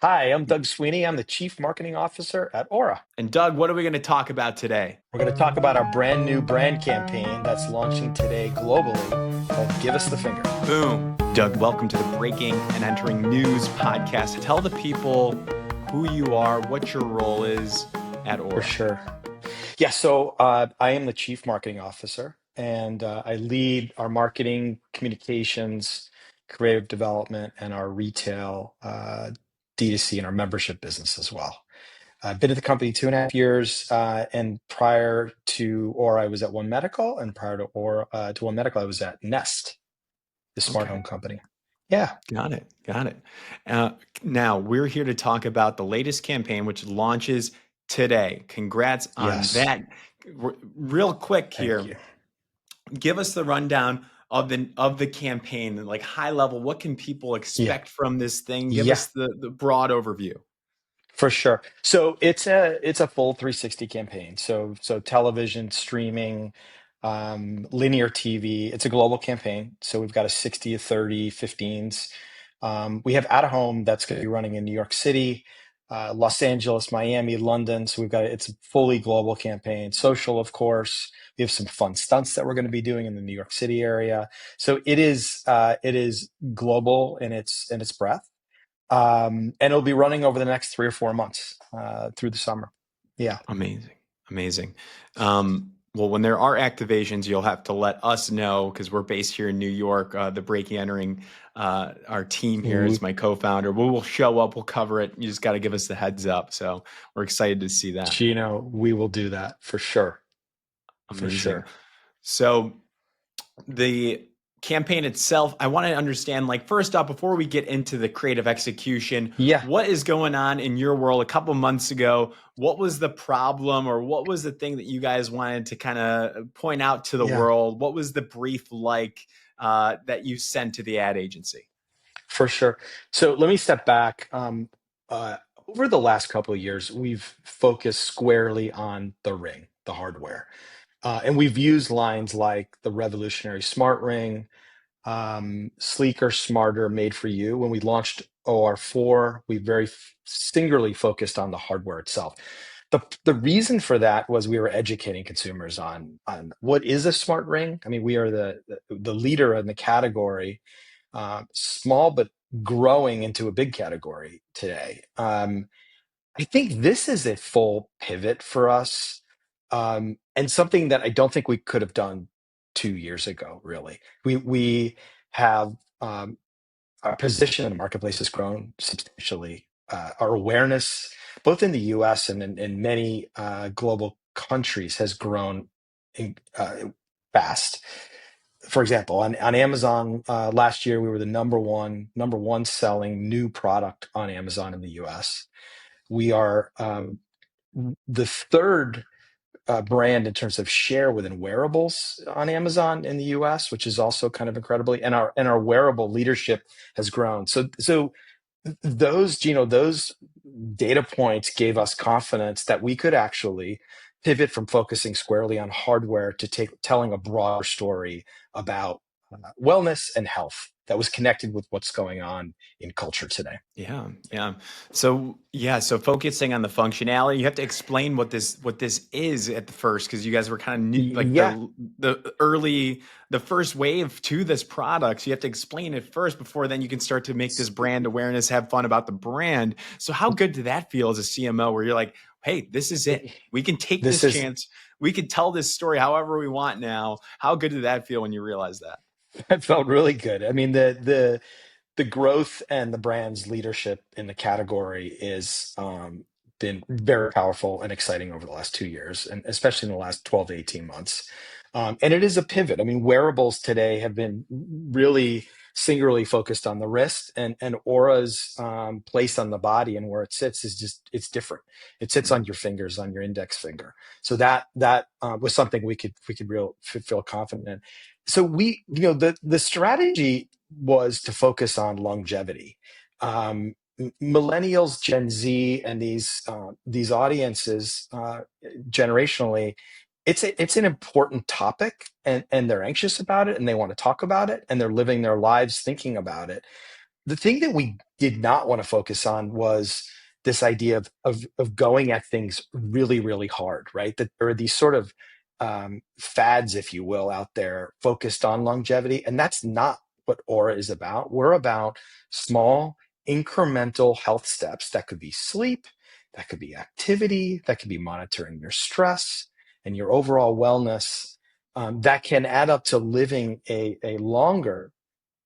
Hi, I'm Doug Sweeny. I'm the Chief Marketing Officer at ŌURA. And Doug, what are we going to talk about today? We're going to talk about our brand new brand campaign that's launching today globally called Give Us the Finger. Boom. Doug, welcome to the Breaking and Entering News podcast. Tell the people who you are, what your role is at For ŌURA. sure. Yeah, so I am the Chief Marketing Officer, and I lead our marketing, communications, creative development, and our retail D2C and our membership business as well. I've been at the company 2.5 years, and prior to ŌURA, I was at One Medical, and prior to One Medical, I was at Nest, the smart Okay. home company. Yeah. Got it. Got it. Uh, Now, we're here to talk about the latest campaign, which launches today. Congrats on Yes. that. Real quick Thank here, you. give us the rundown of the campaign, like high level. What can people Yeah. expect from this thing? Give Yeah. us the broad overview. For sure. So it's a full 360 campaign. So television, streaming, linear TV. It's a global campaign. So we've got a 60 to 30, 15s. We have out of home that's going to be running in New York City, Los Angeles, Miami, London. So it's a fully global campaign. Social, of course. We have some fun stunts that we're going to be doing in the New York City area. So it is global in its breadth. And it'll be running over the next 3 or 4 months through the summer. Yeah. Amazing. Amazing. Well, when there are activations, you'll have to let us know because we're based here in New York. The Breaking Entering, our team here Ooh, is my co-founder. We will show up. We'll cover it. You just got to give us the heads up. So we're excited to see that. Gino, we will do that for sure. For Amazing. sure. So the campaign itself, I want to understand, like, first off, before we get into the creative execution, Yeah. what is going on in your world? A couple months ago, what was the problem, or what was the thing that you guys wanted to kind of point out to the Yeah. world? What was the brief like that you sent to the ad agency? For sure. So let me step back. Uh, Over the last couple of years, we've focused squarely on the ring, the hardware. And we've used lines like the revolutionary smart ring, sleeker, smarter, made for you. When we launched OR4, we very singularly focused on the hardware itself. The reason for that was we were educating consumers on what is a smart ring. I mean, we are the leader in the category, small but growing into a big category today. I think this is a full pivot for us, and something that I don't think we could have done 2 years ago. Really, we have our position in the marketplace has grown substantially. Our awareness, both in the U.S. and in many global countries, has grown fast. For example, on Amazon last year, we were the number one selling new product on Amazon in the U.S. We are the third brand in terms of share within wearables on Amazon in the US, which is also kind of incredibly, and our wearable leadership has grown. So those data points gave us confidence that we could actually pivot from focusing squarely on hardware to telling a broader story about wellness and health that was connected with what's going on in culture today. Yeah, yeah. So focusing on the functionality, you have to explain what this is at the first because you guys were kind of new, like Yeah. the first wave to this product. So you have to explain it first before then you can start to make this brand awareness, have fun about the brand. So how good did that feel as a CMO where you're like, hey, this is it. We can take This this is chance. We can tell this story however we want now. How good did that feel when you realized that? It felt really good. I mean, the growth and the brand's leadership in the category is been very powerful and exciting over the last 2 years, and especially in the last 12 to 18 months. And it is a pivot. I mean, wearables today have been really singularly focused on the wrist, and Aura's place on the body and where it sits is just it's different. It sits on your fingers, on your index finger. So that was something we could feel confident in. So the strategy was to focus on longevity. Millennials, Gen Z, and these audiences generationally, it's an important topic, and they're anxious about it, and they want to talk about it, and they're living their lives thinking about it. The thing that we did not want to focus on was this idea of going at things really, really hard, right? That there are these sort of fads, if you will, out there focused on longevity. And that's not what Aura is about. We're about small, incremental health steps that could be sleep, that could be activity, that could be monitoring your stress and your overall wellness, that can add up to living a longer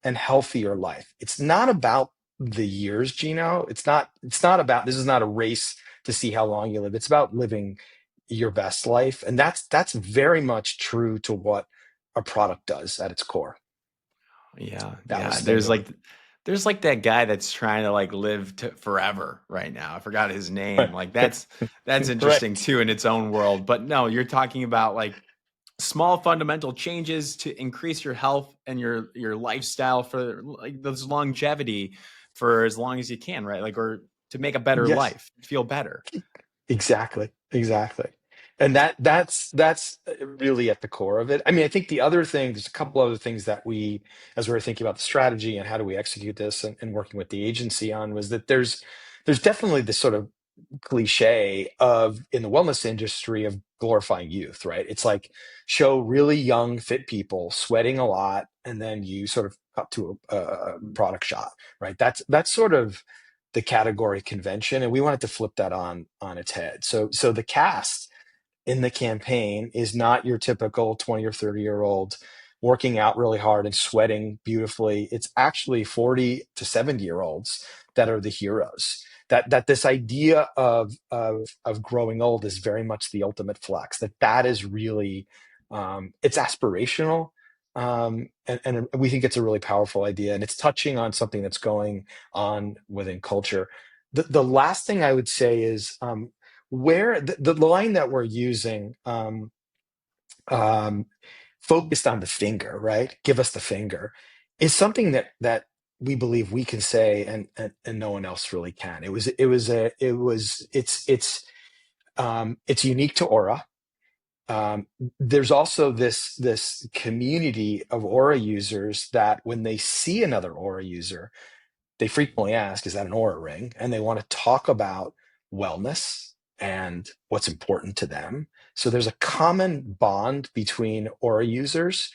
and healthier life. It's not about the years, Gino. It's not about, this is not a race to see how long you live. It's about living your best life. And that's very much true to what a product does at its core. Yeah, That yeah. was the name. There's like that guy that's trying to like live to forever right now. I forgot his name. Like that's interesting Right. too in its own world. But no, you're talking about like small fundamental changes to increase your health and your lifestyle for like this longevity for as long as you can, right? Like or to make a better Yes. life, feel better. Exactly. Exactly. And that's really at the core of it. I mean, I think the other thing, there's a couple other things that we, as we were thinking about the strategy and how do we execute this and working with the agency on, was that there's definitely this sort of cliche of in the wellness industry of glorifying youth, right? It's like show really young, fit people sweating a lot, and then you sort of up to a product shot, right? That's sort of the category convention, and we wanted to flip that on its head. So the cast in the campaign is not your typical 20 or 30-year-old working out really hard and sweating beautifully. It's actually 40 to 70-year-olds that are the heroes. That this idea of growing old is very much the ultimate flex. That is really it's aspirational, and we think it's a really powerful idea, and it's touching on something that's going on within culture. The last thing I would say is where the line that we're using, um, focused on the finger, right? Give us the finger, is something that we believe we can say, and no one else really can. It's unique to Aura. Um, there's also this community of Aura users that when they see another Aura user, they frequently ask, is that an Aura ring? And they want to talk about wellness and what's important to them. So there's a common bond between Aura users.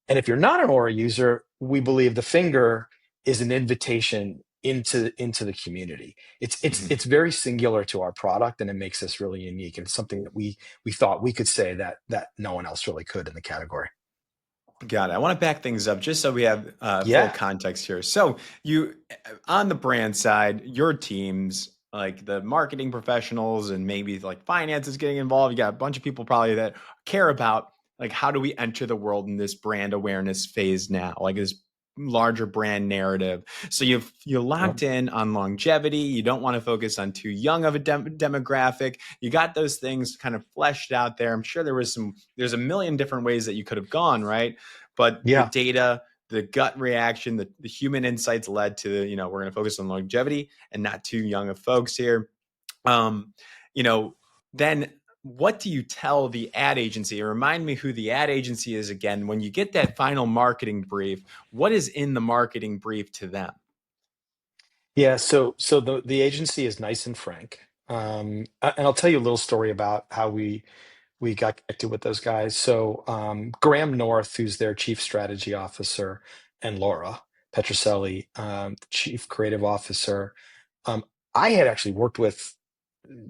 And if you're not an Aura user, we believe the finger is an invitation into the community. It's it's Mhm. it's very singular to our product, and it makes us really unique. And it's something that we thought we could say that no one else really could in the category. Got it. I want to back things up just so we have full Yeah. context here. So you, on the brand side, your teams, like the marketing professionals and maybe like finance is getting involved. You got a bunch of people probably that care about like how do we enter the world in this brand awareness phase now, like this larger brand narrative. So you're locked in on longevity. You don't want to focus on too young of a demographic. You got those things kind of fleshed out there. I'm sure there's a million different ways that you could have gone, right? But the Yeah. data, the gut reaction, the human insights led to, we're going to focus on longevity and not too young of folks here. Um, you know, then what do you tell the ad agency? Remind me who the ad agency is again. When you get that final marketing brief, what is in the marketing brief to them? Yeah, so the agency is Nice&Frank. And I'll tell you a little story about how we got connected with those guys. So Graham North, who's their chief strategy officer, and Laura Petroselli, chief creative officer, um, I had actually worked with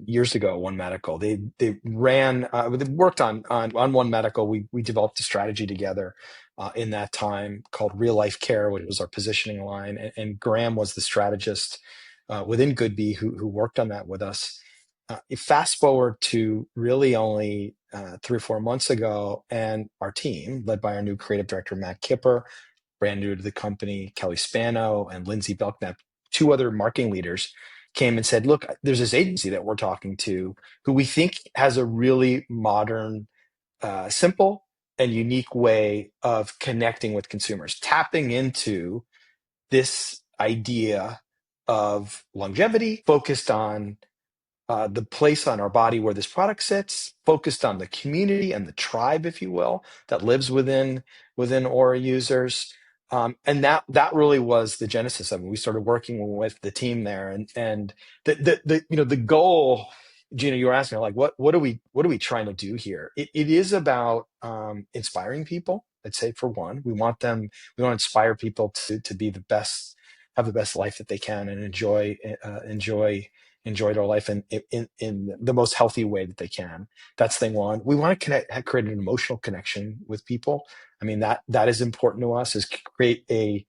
years ago, One Medical. They worked on One Medical. We developed a strategy together in that time called Real Life Care, which was our positioning line. And Graham was the strategist within Goodby who worked on that with us. Fast forward to really only 3 or 4 months ago, and our team, led by our new creative director Matt Kipper, brand new to the company, Kelly Spano and Lindsay Belknap, two other marketing leaders, came and said, look, there's this agency that we're talking to who we think has a really modern, simple, and unique way of connecting with consumers, tapping into this idea of longevity focused on the place on our body where this product sits, focused on the community and the tribe, if you will, that lives within Aura users. And that really was the genesis of it. We started working with the team there, and the goal, Gina, you were asking like what are we trying to do here? It is about inspiring people. I'd say for one, we want to inspire people to be the best, have the best life that they can, and enjoy their life in the most healthy way that they can. That's thing one. We want to create an emotional connection with people. I mean, that is important to us, is create an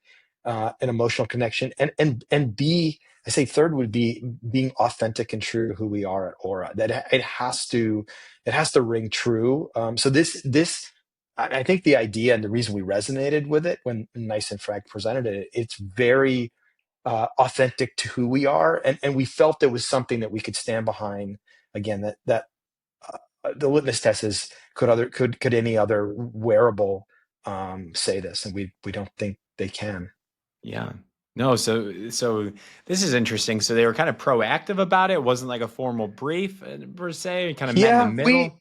emotional connection, and b, I say third would be being authentic and true to who we are at ŌURA. That it has to ring true. So this I think the idea and the reason we resonated with it when Nice&Frank presented it, it's very authentic to who we are, and we felt it was something that we could stand behind. Again, that the litmus test is, could any other wearable say this, and we don't think they can. Yeah. No, so this is interesting. So they were kind of proactive about it. It wasn't like a formal brief per se. You kind of met in the Yeah, middle.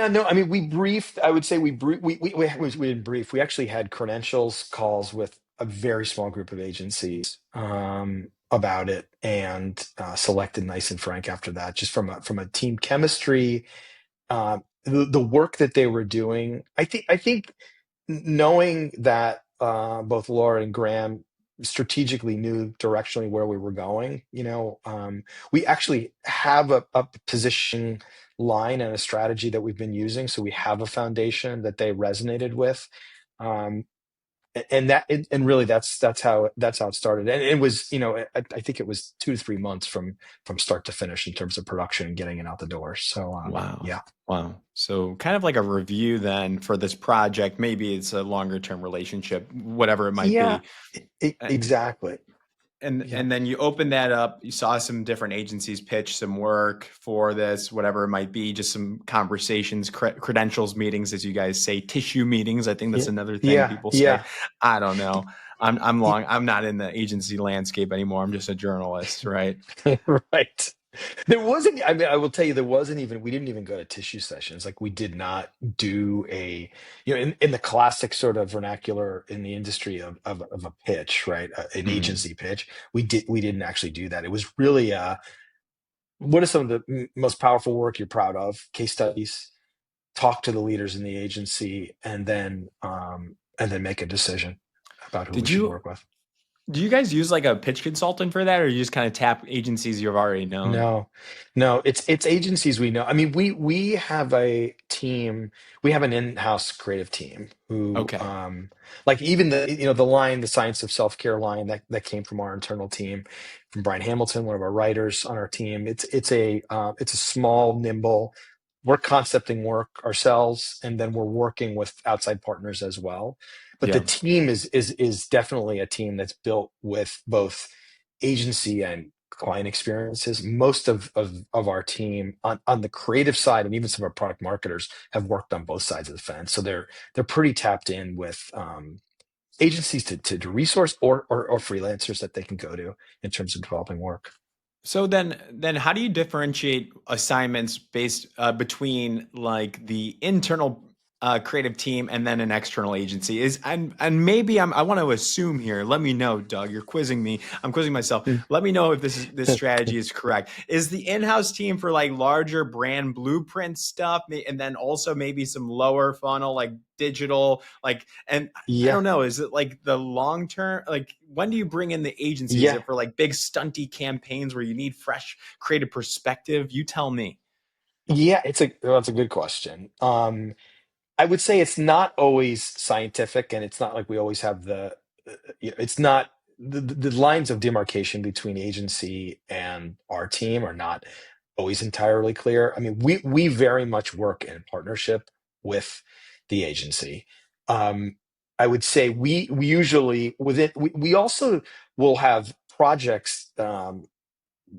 no, I mean, we briefed. I would say we didn't brief. We actually had credentials calls with a very small group of agencies about it, and selected Nice&Frank after that, just from a team chemistry, the work that they were doing. I think knowing that both Laura and Graham strategically knew directionally where we were going, we actually have a position line and a strategy that we've been using. So we have a foundation that they resonated with. Um, and really that's how it started. And it was, I think it was 2 to 3 months from start to finish in terms of production and getting it out the door. So Wow. yeah. Wow. So kind of like a review then for this project. Maybe it's a longer term relationship, whatever it might Yeah, be. exactly. Yeah. And then you open that up, you saw some different agencies pitch some work for this, whatever it might be, just some conversations, credentials meetings, as you guys say, tissue meetings. I think that's Yeah. another thing Yeah. people say. Yeah. I don't know. I'm not in the agency landscape anymore. I'm just a journalist, right? Right. There wasn't, I mean, I will tell you, we didn't even go to tissue sessions. Like, we did not do in the classic sort of vernacular in the industry of a pitch, right? An Mhm. agency pitch. We didn't actually do that. It was really, what are some of the most powerful work you're proud of? Case studies, talk to the leaders in the agency, and then make a decision about who we Did should you work with. do you guys use like a pitch consultant for that, or you just kind of tap agencies you've already known? No, no, it's agencies we know. I mean, we have a team, we have an in-house creative team who, Okay. like, even the line, the Science of Self-Care line that came from our internal team, from Brian Hamilton, one of our writers on our team. It's a small, nimble. We're concepting work ourselves, and then we're working with outside partners as well. But the Yeah. team is definitely a team that's built with both agency and client experiences. Most of our team on the creative side, and even some of our product marketers, have worked on both sides of the fence. So they're pretty tapped in with agencies to resource, or freelancers that they can go to in terms of developing work. So then how do you differentiate assignments based between like the internal creative team and then an external agency? And maybe I want to assume here. Let me know, Doug. You're quizzing me. I'm quizzing myself. Let me know if this strategy is correct. Is the in-house team for like larger brand blueprint stuff, and then also maybe some lower funnel like digital, like, and I Yeah, don't know. Is it like the long term? Like, when do you bring in the agency? Is yeah, it for like big stunty campaigns where you need fresh creative perspective? You tell me. yeah. That's a good question. I would say it's not always scientific, and it's not like we always have it's not the lines of demarcation between agency and our team are not always entirely clear. I mean, we very much work in partnership with the agency. Um, I would say we usually we also will have projects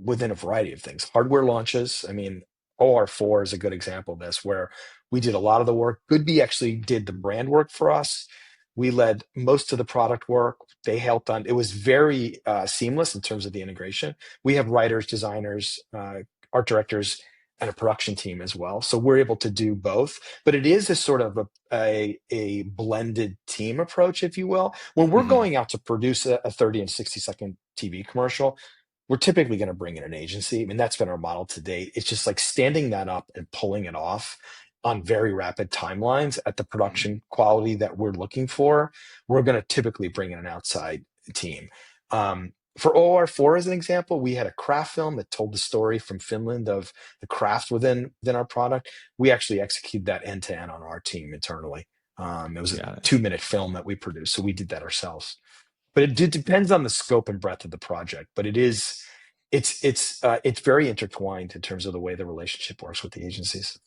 within a variety of things. Hardware launches. I mean, OR4 is a good example of this, where we did a lot of the work. Goodby actually did the brand work for us. We led most of the product work. They helped on. It was very seamless in terms of the integration. We have writers, designers, art directors and a production team as well. So we're able to do both, but it is a sort of a blended team approach, if you will. When we're Hmm. going out to produce a 30 and 60-second TV commercial, we're typically going to bring in an agency. I mean, that's been our model to date. It's just like standing that up and pulling it off on very rapid timelines at the production quality that we're looking for. We're going to typically bring in an outside team. For OR4, as an example, we had a craft film that told the story from Finland of the craft within our product. We actually executed that end to end on our team internally. It was a Got it. 2-minute film that we produced, so we did that ourselves. But it depends on the scope and breadth of the project. But it's very intertwined in terms of the way the relationship works with the agencies.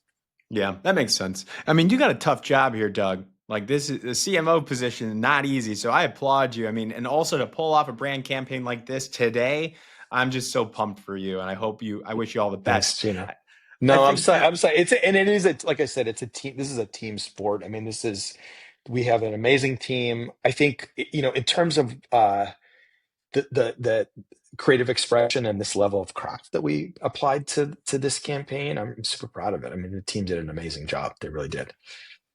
Yeah, that makes sense. I mean, you got a tough job here, Doug. Like this is the CMO position, not easy. So I applaud you. I mean, and also to pull off a brand campaign like this today, I'm just so pumped for you. And I wish you all the Thanks, best. Gina. I No, I'm think sorry. I'm sorry. And it is like I said, it's a team. This is a team sport. I mean, we have an amazing team. I think, in terms of the creative expression and this level of craft that we applied to this campaign, I'm super proud of it. I mean, the team did an amazing job. They really did.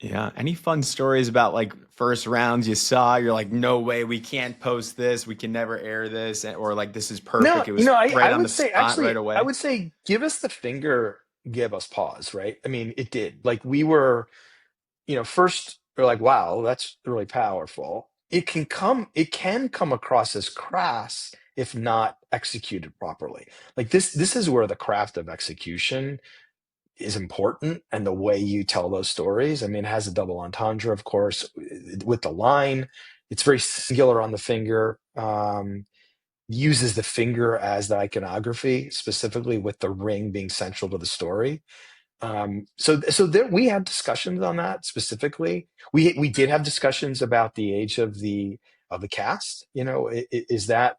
yeah. Any fun stories about like first rounds you saw? You're like, no way, we can't post this. We can never air this. Or like, this is No, perfect. It was right I on would the say spot right actually, I away. would say give us the finger, give us pause, right? I mean, it did. Like we were, first we're like, wow, that's really powerful. It can come across as crass if not executed properly. Like this is where the craft of execution is important and the way you tell those stories. I mean, it has a double entendre, of course, with the line. It's very singular on the finger. Uses the finger as the iconography, specifically with the ring being central to the story. So there we had discussions on that specifically. We did have discussions about the age of the cast. Is that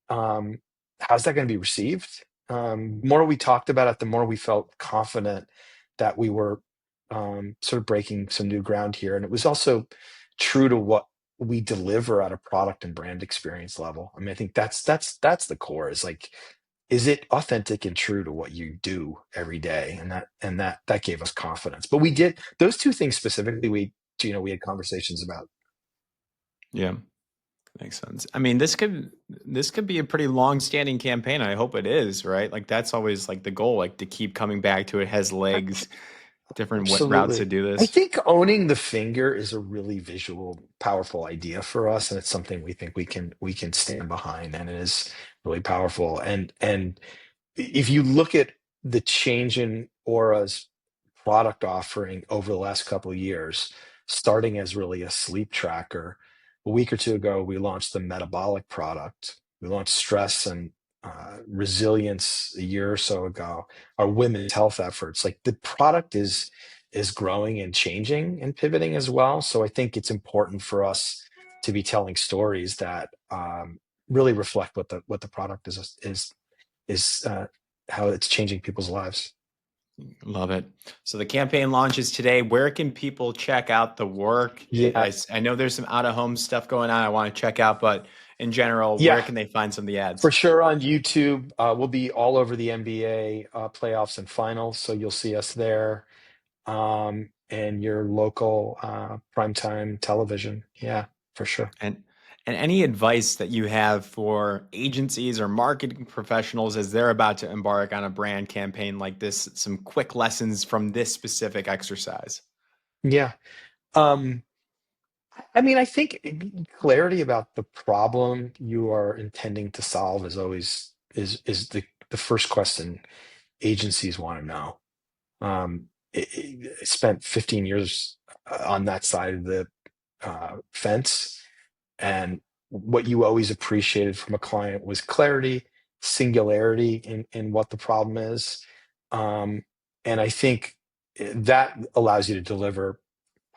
how's that going to be received? The more we talked about it, the more we felt confident that we were sort of breaking some new ground here, and it was also true to what we deliver at a product and brand experience level. I mean, I think that's the core. Is like, is it authentic and true to what you do every day? And that gave us confidence. But we did those two things specifically. We had conversations about. Yeah. Makes sense. I mean, this could be a pretty long-standing campaign. I hope it is, right? Like that's always like the goal, like to keep coming back to it, has legs, different routes to Absolutely. do I this. think owning the finger is a really visual, powerful idea for us, and it's something we think we can stand behind, and it is really powerful. And if you look at the change in Aura's product offering over the last couple of years, starting as really a sleep tracker, a week or two ago, we launched the metabolic product. We launched stress and resilience a year or so ago. Our women's health efforts, like the product is growing and changing and pivoting as well. So I think it's important for us to be telling stories that really reflect what the product is how it's changing people's lives. Love it. So the campaign launches today. Where can people check out the work? Yeah, I know there's some out-of-home stuff going on I want to check out, but in general, where yeah, can they find some of the for ads? sure on YouTube. We'll be all over the NBA playoffs and finals, so you'll see us there. And your local primetime television. Yeah, for sure. And and any advice that you have for agencies or marketing professionals as they're about to embark on a brand campaign like this, some quick lessons from this specific exercise. Yeah. Um, I mean, I think clarity about the problem you are intending to solve is always is the first question agencies want to know. I spent 15 years on that side of the fence, and what you always appreciated from a client was clarity, singularity in what the problem is. Um, and I think that allows you to deliver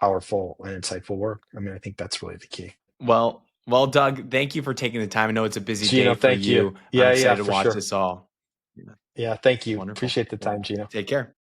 powerful and insightful work. I mean, I think that's really the key. Well, Doug, thank you for taking the time. I know it's a busy day Gino, for thank you. you. I'm Yeah, yeah, excited to for watch sure. this all. Yeah, Yeah, thank you. wonderful. Appreciate the Well, time, Gino. take care.